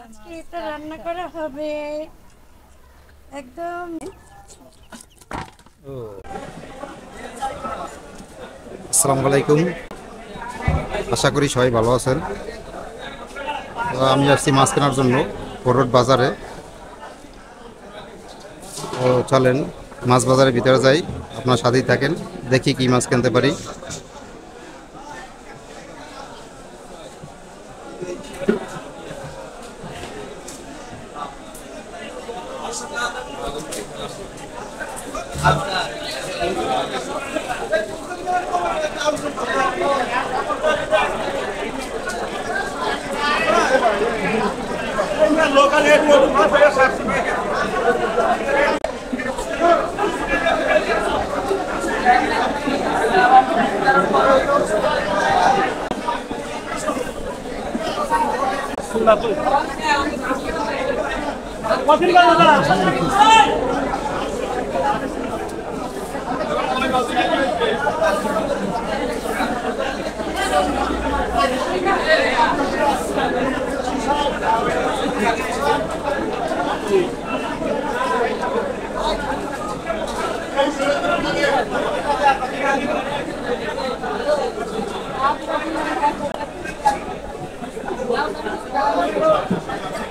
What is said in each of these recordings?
আজকে এটা রান্না করা হবে একদম। আসসালামু আলাইকুম, আশা করি সবাই ভালো আছেন। তো আমি আসছি মাছ কেনার জন্য বড় বাজারে। তো চলেন মাছ বাজারের ভিতরে যাই, আপনার সাথেই থাকেন, দেখি কি মাছ কিনতে পারি।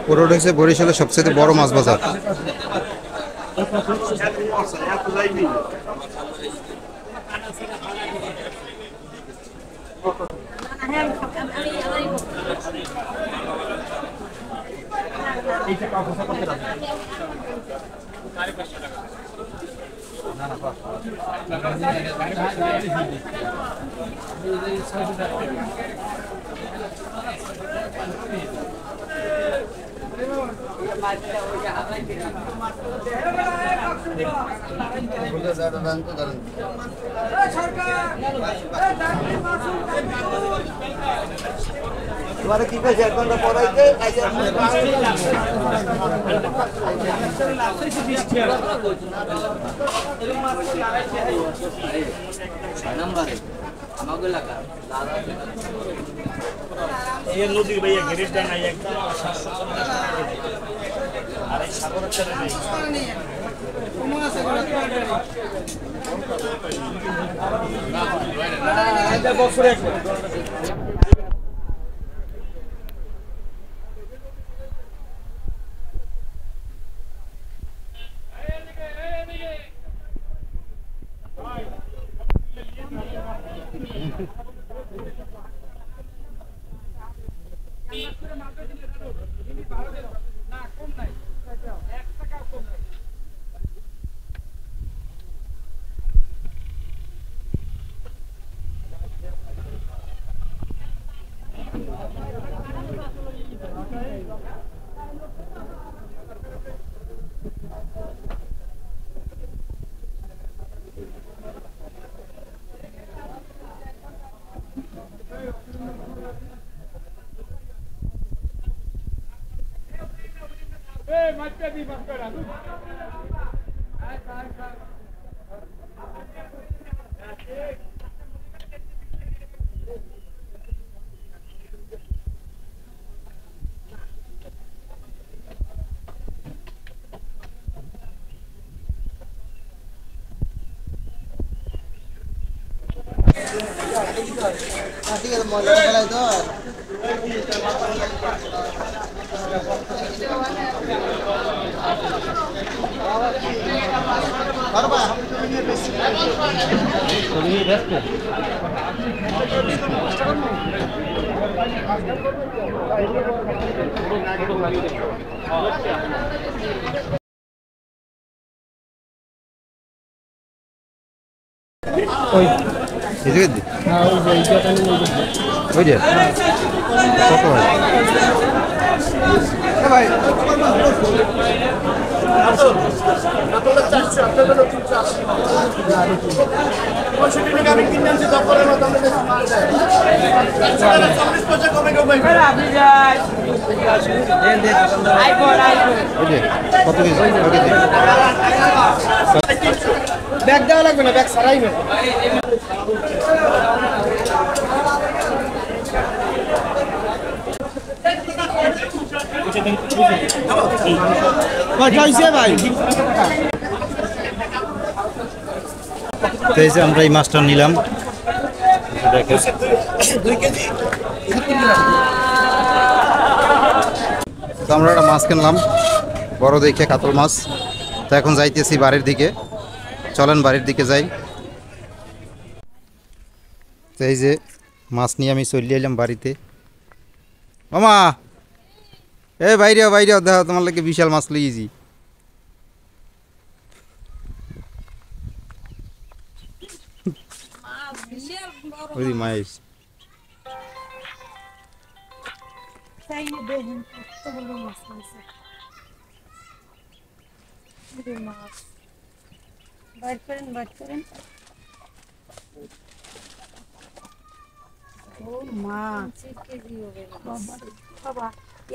পুরোটা হচ্ছে বরিশালের সবচেয়ে বড় মাছ বাজার। তোমারে কি কইছে 1 ঘন্টা পড়াইতে নম্বরে আমাকে লাগা এই নদীর ভাইয়া গ্যারেজ দেন নাই একদম 750 আর এই সাগরের ছেড়ে নেই কোন আছে এটা বছরে একবার ঠিক আছে মজা খেলাই তো ওই এদিকে দি না ওই যে এইটা নিয়ে ওই যে কত ভাই ভাই ব্যাগ দেওয়া লাগবে না, ব্যাগ ছাড়াই না। তো এই যে আমরা এই মাছটা নিলাম, দেখেন। তো আমরা একটা মাছ কিনলাম, বড় দেখে কাতল মাছ। তো এখন যাইতেছি বাড়ির দিকে, চলেন বাড়ির দিকে যাই। তো এই যে মাছ নিয়ে আমি চলে এলাম বাড়িতে। মামা বাইরেও দেখো, তোমার লাগে বিশাল মাছ লিয়েছি। ওই মাছ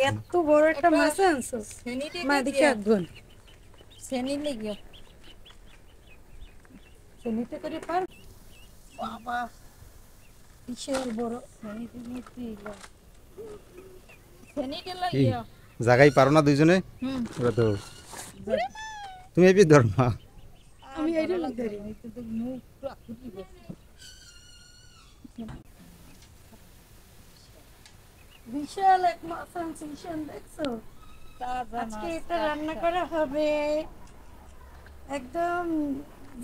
এত বড় একটা মাছ আনছো, মা দেখে আগুন সেনিতে করে পার। বাবা বিশাল বড় জায়গায় পারো না দুইজনে? ওরা তো তুমি এবি ধর্মা, আমি এই ধরি বিশাল এক মাছ আনছি, দেখছো? আজকে এটা রান্না করা হবে। একদম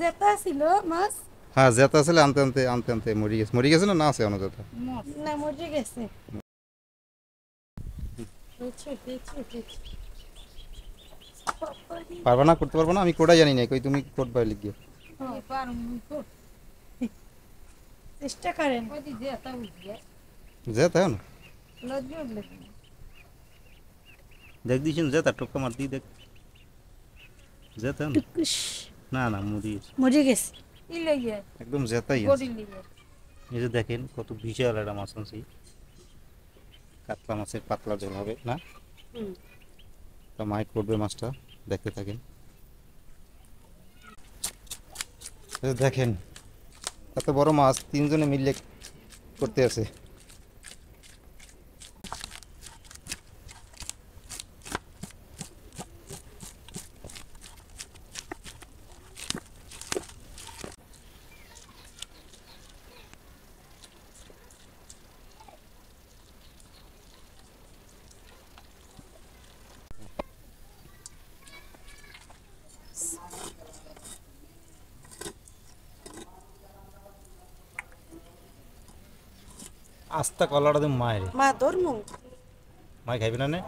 জেতা ছিল মাছ। হ্যাঁ জেতা ছিল, আনতে আনতে মরি গেছে না আছে অন্য জেতা? না মরে গেছে। পারবা না, করতে পারবো না, আমি কোটাই জানি না, কই তুমি করবা লিখিয়ে চেষ্টা করেন। জেতা না দেখ দিছেন, জেতা টোকা মার দি দেখ, জেতা না না মরে গেছে। একদম জেতাই আছে। এই যে দেখেন কত বিশাল একটা মাছ আনছি, কাতলা মাছের পাতলা ঝোল হবে না? তো মাই করবে মাছটা, দেখতে থাকেন। এই যে দেখেন এত বড় মাছ, তিনজনে মিলে করতে আছে। আস্তা কলাটা তুমি মায়ের মা ধর্ম মাই খাইবে না?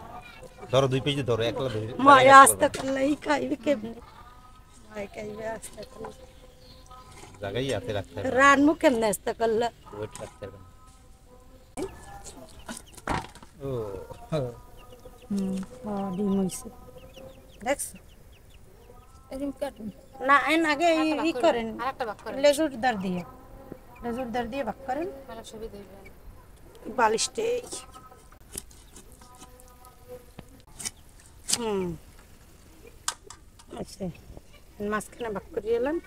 ধরো 2 পিস ধরো, একলা ধরো। মা আস্তা করলেই খাইবে কেমনে? মাই খাইবে আস্তা করলে জায়গায় হাতে রাখতে হবে, রানমু কেমনে আস্তা করলে? ওয়েট রাখতে হবে। ও ডিম হইছে, দেখছো? না এন আগে ই করেন, লেজুর দার দিয়ে ভাগ করেন। বালিশটে আচ্ছা, মাঝখানে ভাগ করে এলাম।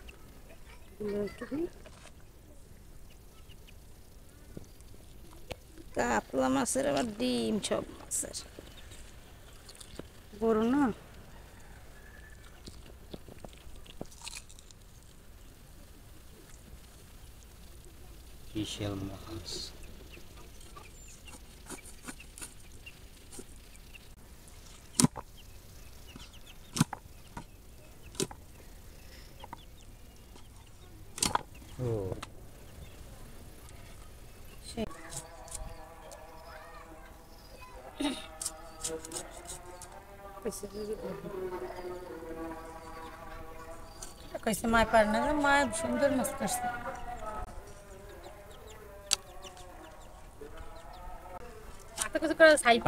কাতলা মাছের আবার ডিম, সব মাছের বড় না। বিশাল মাছ। ও কইছে মায় পার না, মায় সুন্দর মাছ করছে।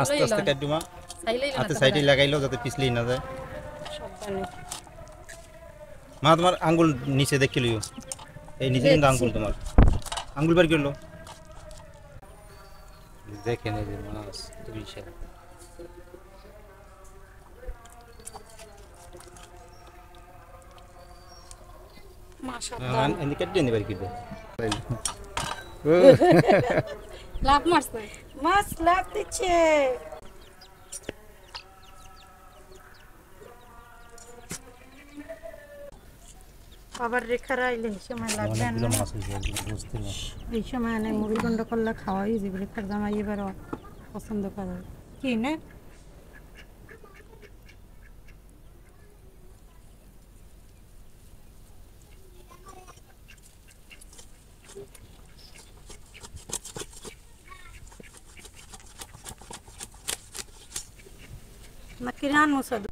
আস্তে আস্তে কাটুমা, হাতে সাইডে লাগাইলো যাতে পিছলেই না যায়। মা তোমার আঙ্গুল নিচে দেখে লিও, এই নিচে কিন্তু আঙ্গুল, তোমার আঙ্গুল বার করলো। দেখেন এই যে মাছ বিশাল। মাশাআল্লাহ এনে কেটে নিবার কি দে লাভ মারছে, মাছ লাভ দিচ্ছে। খাবার রেখে রাইলে এই সময় লাগবে না। অনেকগুলো মাছ হয়েছে একদম বুঝতে না। এই সময় এনে মুড়িগন্ড করলে খাওয়াই যাবে, রেখার জামাই এবারও পছন্দ করে কি না। না কিরান মুসাদ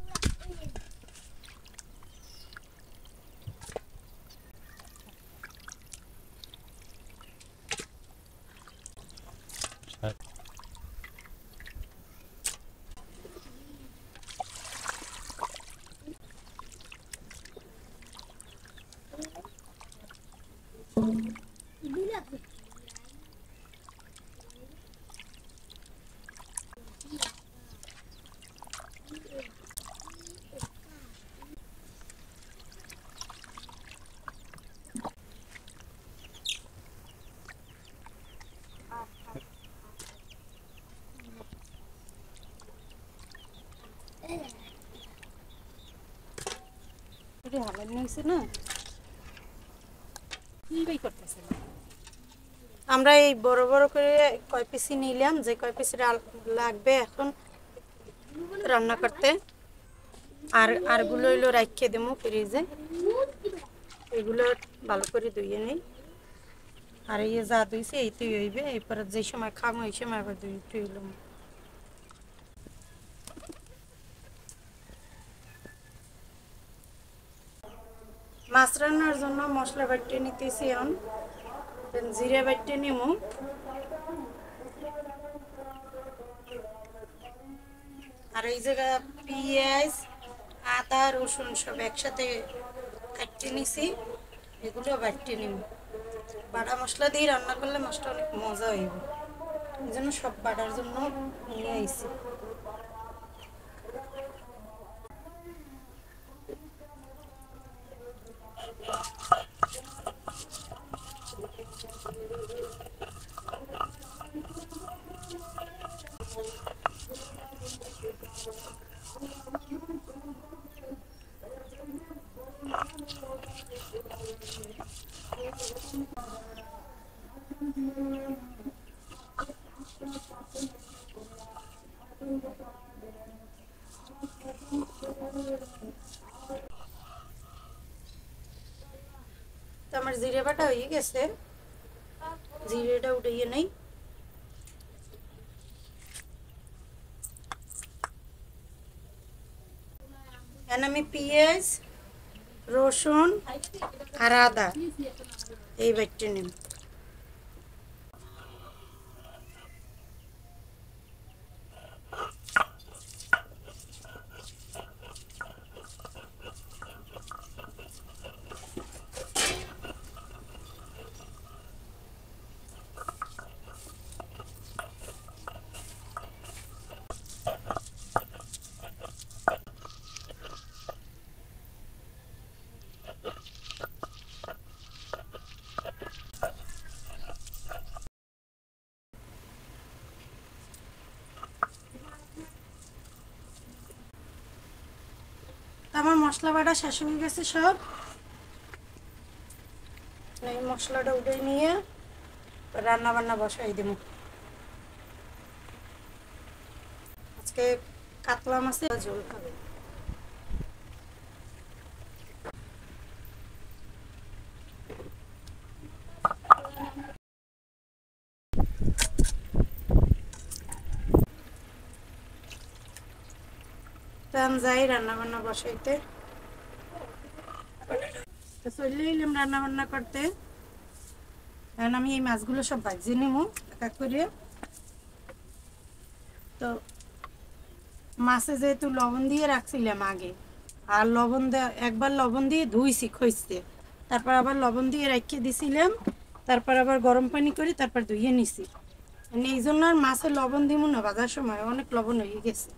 আমরা এই বড় বড় করে কয় পিসি নিলাম, যে কয় পিস লাগবে এখন রান্না করতে। আরগুলো হইলো রাখিয়ে দেবো ফ্রিজে, এগুলো ভালো করে ধুয়ে নেই। আর এই যা ধুইছে এইটাই হইবে, এরপরে যে সময় খাবো এই সময় আবার ধুইলাম। মাছ রান্নার জন্য মশলা বাটিয়ে নিতেছি এখন, জিরে বাটিয়ে নিব। আর এই জায়গা পেঁয়াজ আদা রসুন সব একসাথে কাটিয়ে নিছি, এগুলো বাটিয়ে নিব। বাটা মশলা দিয়ে রান্না করলে মাছটা অনেক মজা হইব, এই জন্য সব বাটার জন্য নিয়ে আইছি। তো আমার জিরে বাটা হয়ে গেছে, জিরেটা উঠিয়ে নেই। এখন আমি পেঁয়াজ রসুন আর আদা এই বাটিয়ে নিব। আমার মশলা বাটা শেষ হয়ে গেছে সব, এই মশলাটা উঠে নিয়ে রান্না বান্না বসাই দেব। আজকে কাতলা মাছের ঝোল খাবে। যাই রান্না বান্না বসাইতে, চলে এলাম রান্না বান্না করতে। এখন আমি এই মাছগুলো সব ভাজিয়ে নেব এক এক করে। তো মাছে যেহেতু লবণ দিয়ে রাখছিলাম আগে, আর একবার লবণ দিয়ে ধুইছি খইছে, তারপর আবার লবণ দিয়ে রেখে দিছিলাম, তারপর আবার গরম পানি করে তারপর ধুইয়ে নিছি। এই জন্য আর মাছে লবণ দিব না, ভাজার সময় অনেক লবণ হয়ে গেছে।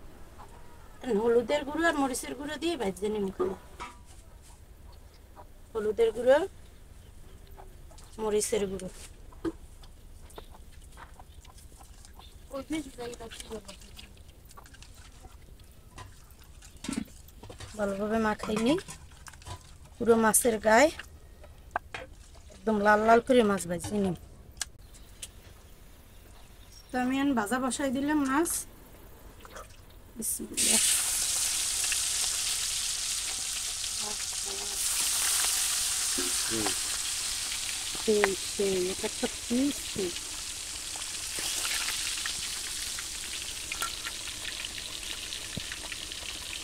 হলুদের গুঁড়ো আর মরিচের গুঁড়ো দিয়ে ভাজিয়ে নিব। হলুদের গুঁড়ো মরিচের গুঁড়ো ভালোভাবে মাখাই নি পুরো মাছের গায়ে। একদম লাল লাল করে মাছ ভাজি নিই। তো আমি ভাজা বসাই দিলাম মাছ। বিসমিল্লাহ। এটা একটা crispy।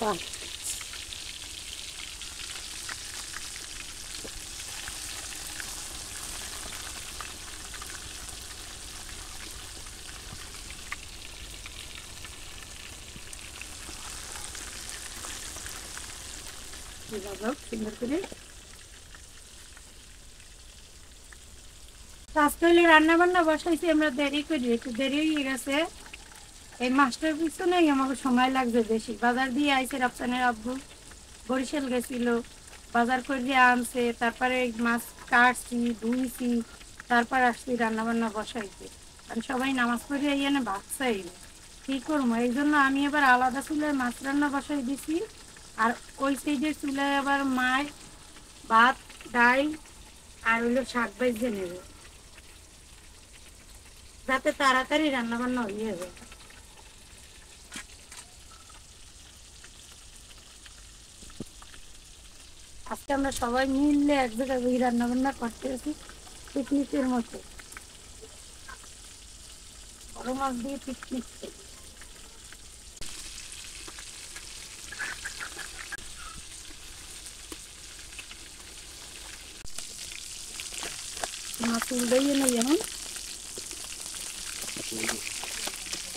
বাহ। সুন্দর করে আজকে হলে রান্না বান্না বসাইছি আমরা দেরি করি, একটু দেরি হয়ে গেছে। এই মাছটার পিছনেই আমাকে সময় লাগছে বেশি। বাজার দিয়ে আইছে রাফসানের আব্বু, বরিশাল গেছিল, বাজার করে আনছে, তারপরে মাছ কাটছি ধুইছি, তারপর আসছি রান্না বান্না বসাইছি। কারণ সবাই নামাজ পড়ে এনে ভাত চাইল, কী করবো, এই জন্য আমি এবার আলাদা চুলায় মাছ রান্না বসাই দিছি। আর ওই সাইডের চুলায় আবার মাছ, ভাত, ডাল আর হইলো শাক ভাজতে নেবে, যাতে তাড়াতাড়ি রান্না বান্না হয়ে যাবে। আজকে আমরা সবাই মিললে এক জায়গায় বই রান্না বান্না করতে আছি পিকনিকের মতো, বড় মাছ দিয়ে পিকনিক। মাছ উল্টাইয়ে নেই এমন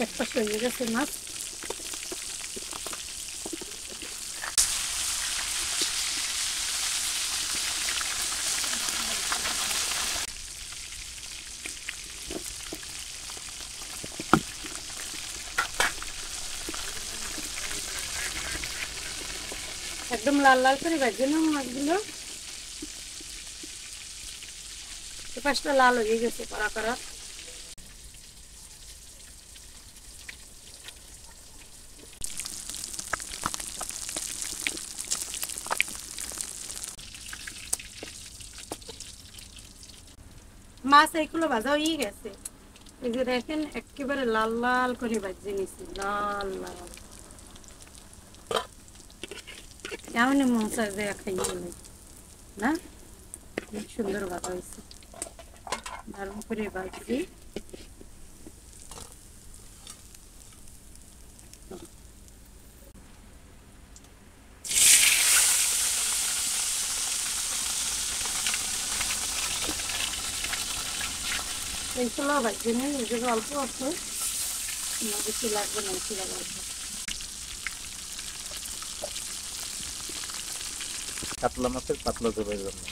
একটা হয়ে গেছে মাছ। একদম লাল লাল করে ভাজে না মাছগুলো, পাশটা লাল হয়ে গেছে কড়া কড়া। মাছ এইগুলো ভাজা হয়ে গেছে, এই যে দেখেন একেবারে লাল লাল করে ভাজে নিছি, লাল লাল। এমনই মন চায় যে খাইয়ে না, খুব সুন্দর ভাজা হয়েছে, দারুণ করে ভাজছি। এইগুলো ভাজছে নেই, এগুলো অল্প আছে, বেশি লাগবে না, বেশি লাগবে। কাতলা মাছের পাতলা ঝোলের জন্য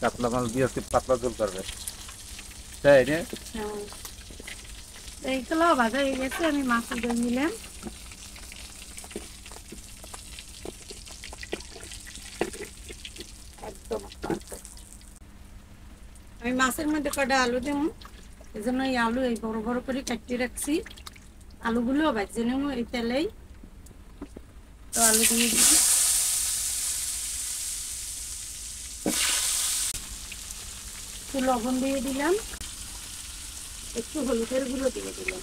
কাতলা মাছ দিয়ে আজকে পাতলা ঝোল করবে, তাই না? হ্যাঁ, এইগুলো ভাজা হয়ে গেছে, আমি মাছ দিয়ে নিলাম। একদম আমি মাছের মধ্যে কটা আলু দেবো, এই জন্য এই আলু এই বড় বড় করে কাটিয়ে রাখছি। আলুগুলো ভাজে নেব এই তেলেই, তো আলু দিয়ে দিই। একটু লবণ দিয়ে দিলাম, একটু হলুদের গুঁড়ো দিয়ে দিলাম,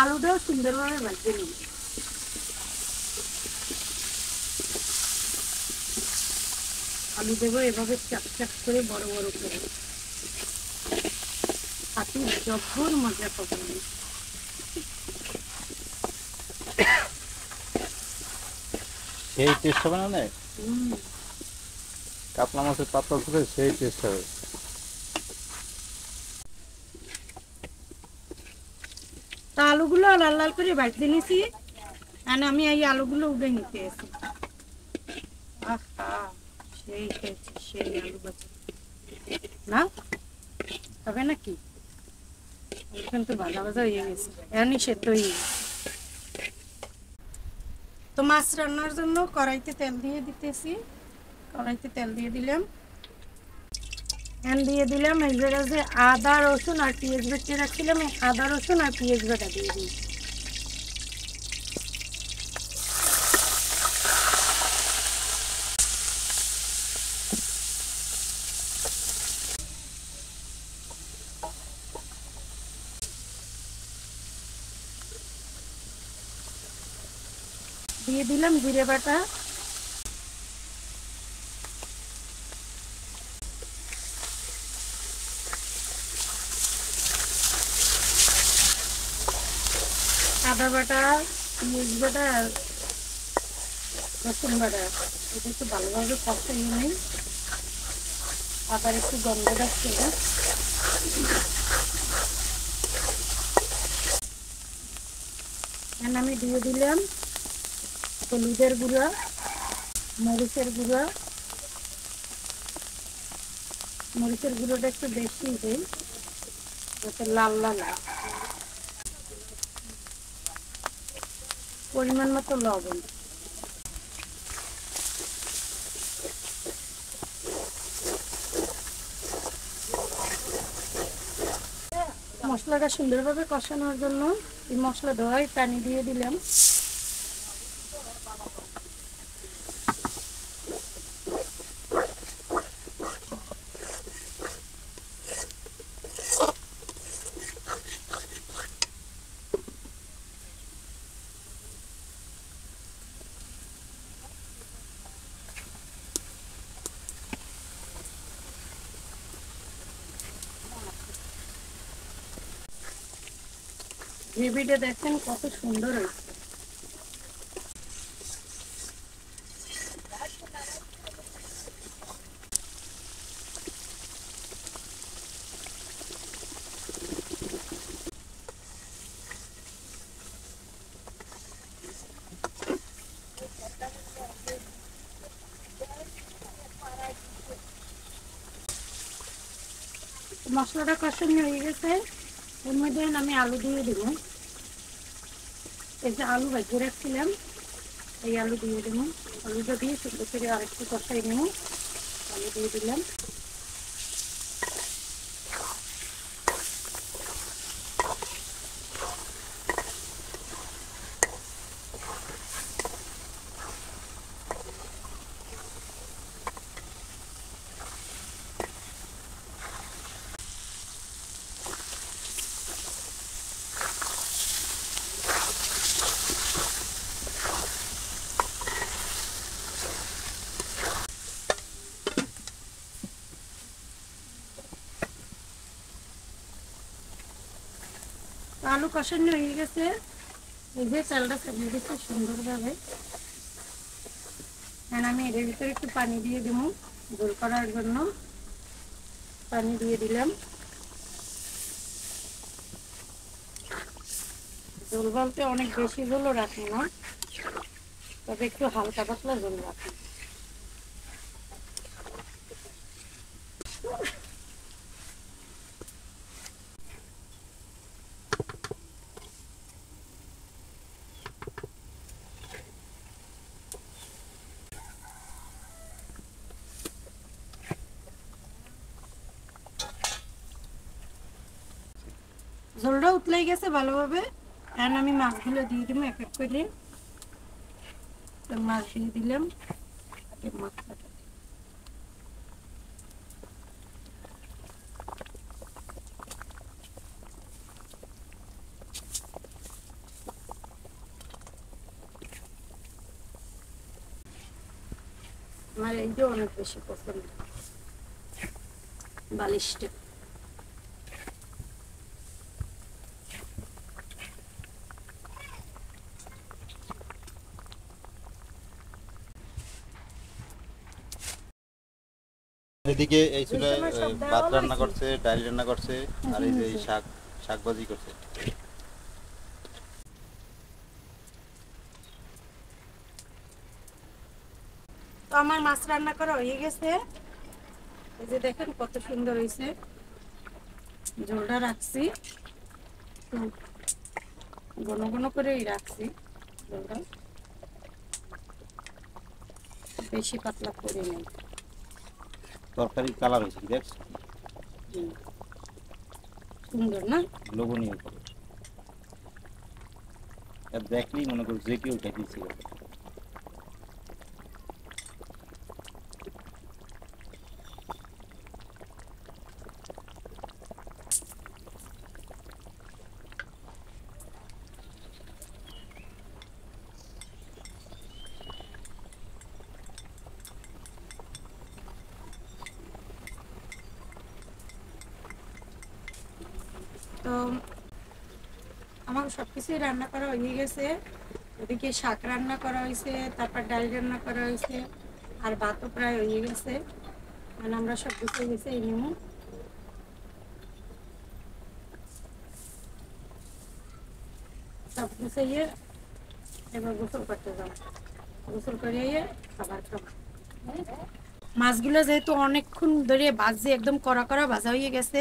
আলুটাও সুন্দরভাবে ভাজে নিব। আলু দেবো এভাবে চাপ চাপ করে বড় বড় করে, হাতে জব্বর মজা পাবেন। সেই টেস্ট হবে না, কাতলা মাছের পাতলা ঝোলে সেই টেস্ট হবে। তা আলুগুলো লাল লাল করে ভাজতে নিছি, আর আমি এই আলুগুলো উঠে নিতে আছি। আহা, সেই খেয়েছি, সেই আলু ভাজা না তবে নাকি কিন্তু ভাজা ভাজা হয়ে গেছে, এমনি সেদ্ধ হয়ে গেছে। তো মাছ রান্নার জন্য কড়াইতে তেল দিয়ে দিতেছি, কড়াইতে তেল দিয়ে দিলাম, দিয়ে দিলাম এই জায়গায় যে আদা রসুন আর পেঁয়াজ বেটে রাখছিলাম, এই আদা রসুন আর পেঁয়াজ বাটা দিয়ে দিই। দিয়ে দিলাম জিরে বাটা, আদা বাটা, পেঁয়াজ বাটা আর রসুন বাটা। এটা একটু ভালোভাবে কষিয়ে নিই। আবার একটু গন্ধ যাচ্ছে না। আমি দিয়ে দিলাম হলুদের গুঁড়া, মরিচের গুঁড়া। মরিচের গুঁড়োটা একটু বেশি দিই যাতে লাল লাল হয়। পরিমাণ মতো লবণ। মশলাটা সুন্দরভাবে কষানোর জন্য এই মশলা ধোয়াই পানি দিয়ে দিলাম। গ্রেভিটা দেখেন কত সুন্দর হয়েছে। মশলাটা কষানো হয়ে গেছে। এর মধ্যে আমি আলু দিয়ে দেবো। এই যে আলু ভেজে রাখছিলাম, এই আলু দিয়ে দেবো। আলুটা দিয়ে সুন্দর করে আরেকটু কষাই নেব। আলু দিয়ে দিলাম। আলু কষানো হয়ে গেছে। এই যে চালটা সাজিয়ে দিচ্ছে সুন্দরভাবে। আমি এর ভিতরে একটু পানি দিয়ে দেব ঝোল করার জন্য। পানি দিয়ে দিলাম। ঝোল বলতে অনেক বেশি ঝোলও রাখি না, তবে একটু হালকা পাতলা ঝোল রাখি। ঝোলটা উতলাই গেছে ভালোভাবে। এখন আমি মাছগুলো দিয়ে দিব এক এক করে। মাছ দিয়ে দিলাম। মাছটা আমার এই যে অনেক বেশি পছন্দ, বালিশটা। এদিকে এই চুলায় ভাত রান্না করছে, ডাল রান্না করছে, আর এই যে শাক ভাজি করছে। তো আমার মাছ রান্না করা হয়ে গেছে। এই যে দেখেন কত সুন্দর হয়েছে। ঝোলটা রাখছি ঘন ঘন করেই রাখছি। ঝোলটা বেশি পাতলা করে নেই। তরকারির কালার হয়েছে দেখ, সুন্দর না? লোভনীয় করে দেখলেই মনে করি যে কেউ খেতে ইচ্ছে করে। সবকিছুই রান্না করা হয়ে গেছে। ওদিকে শাক রান্না করা হয়েছে, তারপর ডাল রান্না করা হয়েছে, আর ভাতও প্রায় হয়ে গেছে। আর আমরা সব গুছিয়ে গেছে এই নিমু। সব গুছিয়ে এবার গোসল করতে যাবো। গোসল করিয়ে খাবার খাবো। মাছগুলো যেহেতু অনেকক্ষণ ধরে ভাজছে, একদম কড়া কড়া ভাজা হয়ে গেছে,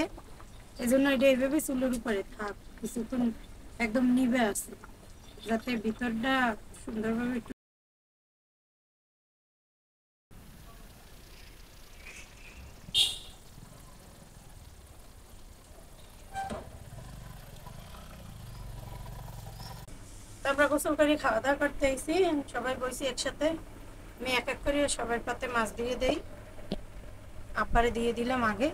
এই জন্য এটা এইভাবে চুলের উপরে থাক কিছুক্ষণ, একদম নিভে আছে, যাতে ভিতরটা সুন্দরভাবে একটু। তারপর গোসল করে খাওয়া দাওয়া করতে আইসি, সবাই বসি একসাথে। আমি এক এক করে সবার পাতে মাছ দিয়ে দেই, আব্বারে দিয়ে দিলাম আগে।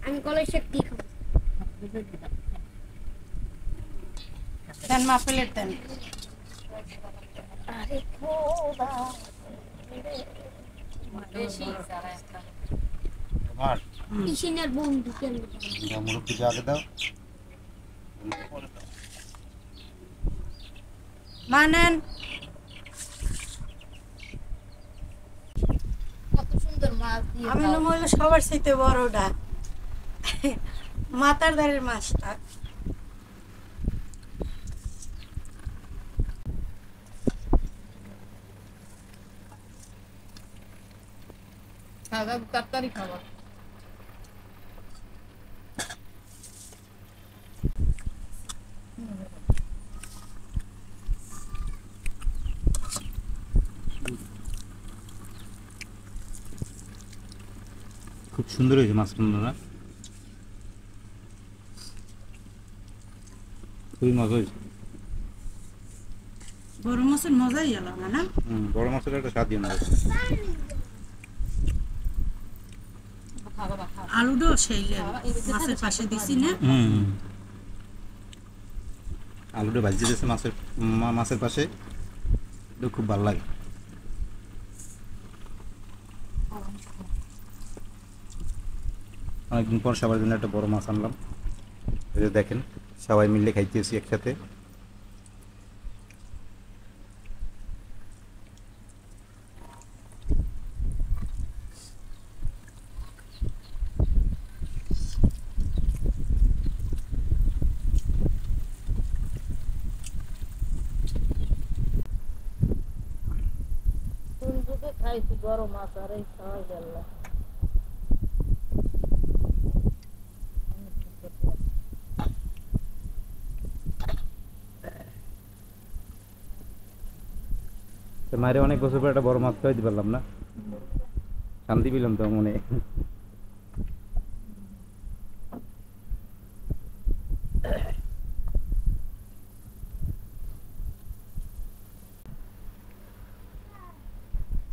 আমি কলাই শাক দিয়ে খাবো। দেন মা, প্লেট দেন। আরে খোদা, তোমার কিসের বন্ধু কেন? মুরব্বীকে আগে দাও। মা নেন। কত সুন্দর মাছ দিয়ে আমি দাও। মনে সবার চাইতে বড়টা, মাথার ধারের মাছটা। সাদা তরকারি খাবো। খুব সুন্দর হয়েছে মাছ রান্নাটা, খুবই মজা হয়েছে। বড় মাছের মজাই আলাদা না? বড় মাছের একটা স্বাদ দিয়ে আলুটাও সেই মাছের পাশে দিছি না। আলুটা ভাজি দিয়েছে মাছের পাশে, এটা খুব ভালো লাগে। অনেকদিন পর সবার জন্য একটা বড় মাছ আনলাম, এই যে দেখেন সবাই মিলে খাইতেছি একসাথে। বন্ধুকে খাইছি বড় মাছ, আর এই খাওয়া গেল না। তো মায়ের অনেক বছর পর একটা বড় মাছ খাইতে পারলাম না, শান্তি পেলাম তো মনে।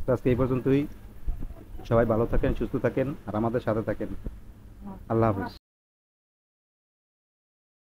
তো আজকে এই পর্যন্তই। সবাই ভালো থাকেন, সুস্থ থাকেন, আর আমাদের সাথে থাকেন। আল্লাহ হাফেজ।